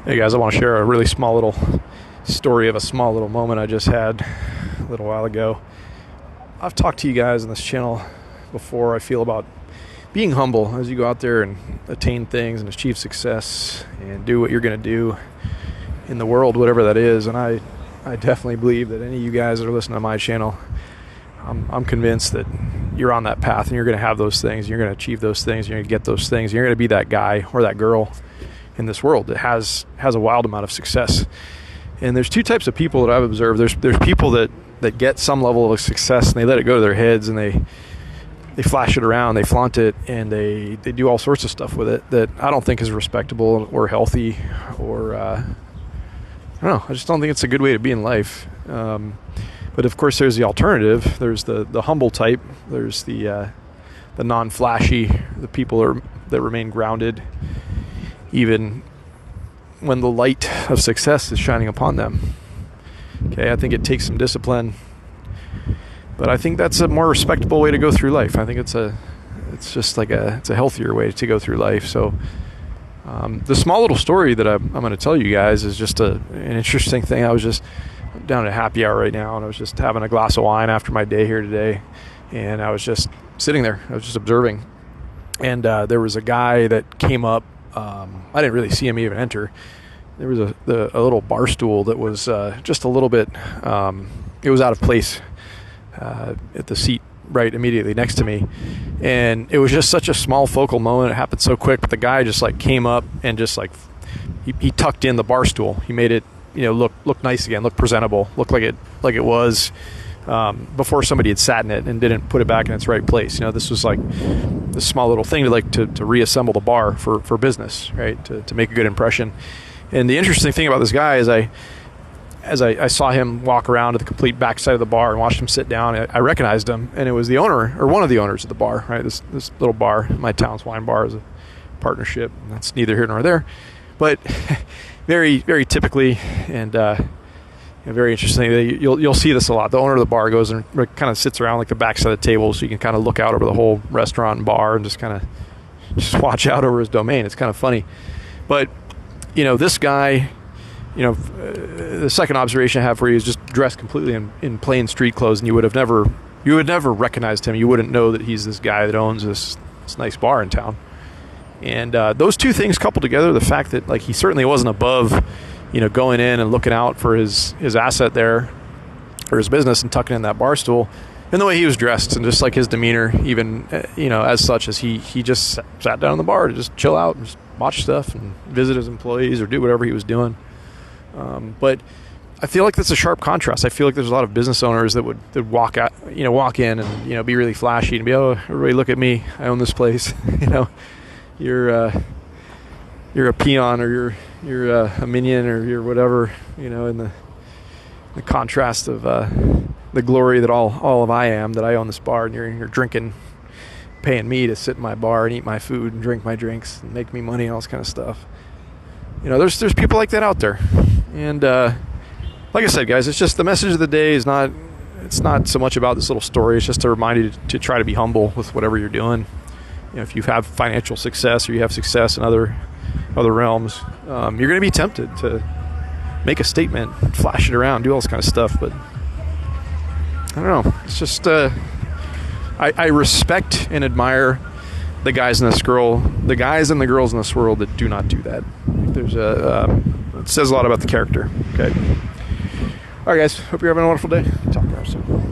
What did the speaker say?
Hey guys, I want to share a really small little story of a small little moment I just had a little while ago. I've talked to you guys on this channel before. I feel about being humble as you go out there and attain things and achieve success and do what you're going to do in the world, whatever that is. And I definitely believe that any of you guys that are listening to my channel, I'm convinced that you're on that path and you're going to have those things. You're going to achieve those things. You're going to get those things. You're going to be that guy or that girl in this world that has a wild amount of success. And there's two types of people that I've observed. There's people that get some level of success and they let it go to their heads and they flash it around, they flaunt it, and they do all sorts of stuff with it that I don't think is respectable or healthy, or I don't know. I just don't think it's a good way to be in life. But of course, there's the alternative. There's the humble type. There's the non-flashy, the people that remain grounded, even when the light of success is shining upon them. Okay, I think it takes some discipline, but I think that's a more respectable way to go through life. I think it's a healthier way to go through life. So the small little story that I'm going to tell you guys is just an interesting thing. I was just down at happy hour right now, and I was just having a glass of wine after my day here today, and I was just sitting there. I was just observing, and there was a guy that came up. I didn't really see him even enter. There was a little bar stool that was just a little bit, it was out of place at the seat right immediately next to me. And it was just such a small focal moment. It happened so quick, but the guy just came up and just he tucked in the bar stool. He made it, look nice again, look presentable, look like it was before somebody had sat in it and didn't put it back in its right place. This was like this small little thing to reassemble the bar for business, right? To make a good impression. And the interesting thing about this guy is as I saw him walk around to the complete backside of the bar and watched him sit down, I recognized him, and it was the owner, or one of the owners of the bar, right? This little bar, My Town's Wine Bar, is a partnership. That's neither here nor there. But very, very typically, and very interesting, you'll see this a lot. The owner of the bar goes and kind of sits around like the backside of the table, so you can kind of look out over the whole restaurant and bar and just watch out over his domain. It's kind of funny. But this guy, the second observation I have for you is just dressed completely in plain street clothes, and you would never recognized him. You wouldn't know that he's this guy that owns this nice bar in town. And those two things coupled together, the fact that he certainly wasn't above, going in and looking out for his asset there, or his business, and tucking in that bar stool, and the way he was dressed, and just his demeanor, even as such as he just sat down in the bar to just chill out and just watch stuff and visit his employees or do whatever he was doing. But I feel like that's a sharp contrast. I feel like there's a lot of business owners that would walk in and be really flashy and be, oh, everybody look at me, I own this place. You're a peon, or you're a minion, or you're whatever. In the contrast of the glory that all of I am, that I own this bar, and you're drinking, paying me to sit in my bar and eat my food and drink my drinks and make me money and all this kind of stuff. There's people like that out there. And like I said, guys, it's just the message of the day is not so much about this little story. It's just to remind you to try to be humble with whatever you're doing. If you have financial success or you have success in other realms, you're going to be tempted to make a statement, flash it around, do all this kind of stuff. But I don't know. It's just I respect and admire the guys and the girls in this world that do not do that. There's it says a lot about the character. Okay. All right, guys. Hope you're having a wonderful day. Talk to you soon.